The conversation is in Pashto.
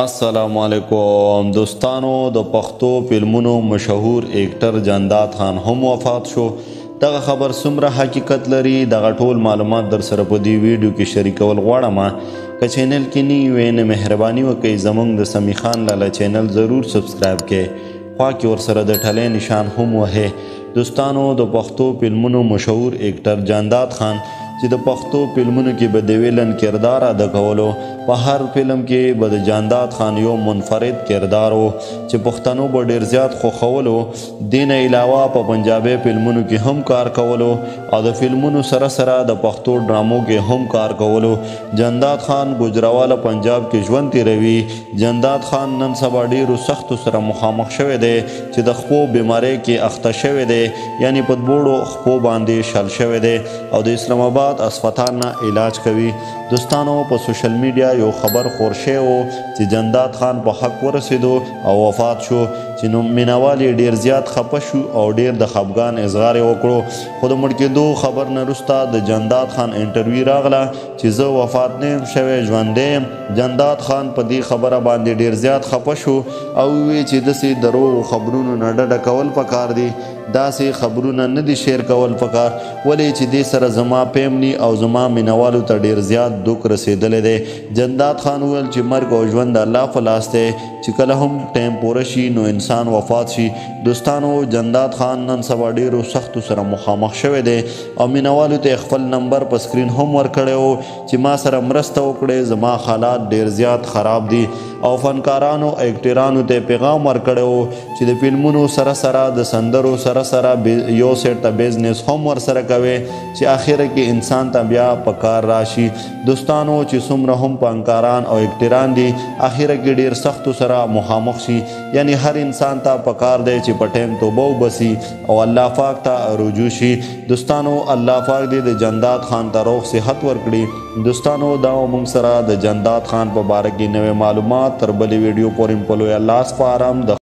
अस्सलामुअलैकुम दोस्तानो द पख्तो फिल्मों मशहूर एक्टर जंदात खान हम वफात शो। दغه خبر څومره حقیقت لري دغه ټول معلومات در سره په دې ویډیو کې شریکول غواړم که چینل کې نه وي نه مهرباني وکړئ زمونږ د سمی خان لاله چینل ضرور سبسکرایب کړئ خوا کې ورسره د ټلې نشان هم وهئ دوستانو د پښتو فلمونو مشهور ایکټر جانداد خان چې د پښتو فلمونو کې به د ویلن کردار ادا کولو په هر فلم کې به د جانداد خان یو منفرد کردار و چې پښتنو به ډیر زیات خوښولو دین علاوه په پنجابي فلمونو کې هم کار کولو او د فلمونو سره سره د پښتو ډرامو کې هم کار کولو جانداد خان ګجراواله پنجاب کې ژوند تیروي جانداد خان نن سبا ډیرو سختو سره مخامخ شوی دی چې د خپو بیماری کې اخته شوی دی یعنی په بوړو خپو باندې شل شوی دی او د اسلام آباد اسپتال نه علاج کوي دوستانو په سوشل میډیا یو خبر خور شوی و چې جانداد خان په حق ورسېدو او وفات شو چې نو مینوال ډیر زیات خپه شو او ډیر د خفګان اظهار وکړو خو د مړ کېدو خبر نه وروسته د جانداد خان انټرویو راغله چې زه وفات نه یم شوی ژوندی یم جانداد خان په دې خبره باندې ډیر زیات خپه شو او وی چې داسې دروغو خبرونو نه ډډه کول پکار دي داسې خبرونه نه دي شیر کول پکار ولې چې دې سره زما پیمني او زما مینوالو ته ډیر زیات دوک رسېدلی دی جانداد خان وویل چې مرګ او ژوند د الله په لاس دی چې کله هم ټایم پوره شي نو انسان وفات شي دوستانو جانداد خان نن سبا ډیرو سختو سره مخامخ شوی دی او مینوالو ته خپل نمبر په سکرین هم ورکړی و چې ما سره مرسته وکړئ زما حالات ډیر زیات خراب دي او فنکارانو ایکټرانو ته پیغام ورکړی و چې د فلمونو سره سره د سندرو سره سره یو سیټ ته بزنس هم ورسره کوي چې آخره کې انسان ته بیا په کار راشي دوستانو چې څومره هم فنکاران او ایکټران دي آخره کې ډیر سختو سره مخامخ شي یعنی هر انسان ته په کار دی چې په ټایم توبه وباسي او الله پاک ته رجوع شي دوستانو الله پاک دې د جانداد خان ته روغ صحت ورکړي دوستانو دا موږ سره د جانداد خان په باره کې نوې معلومات تر بلې ویډیو پورې په لوی الله سپارم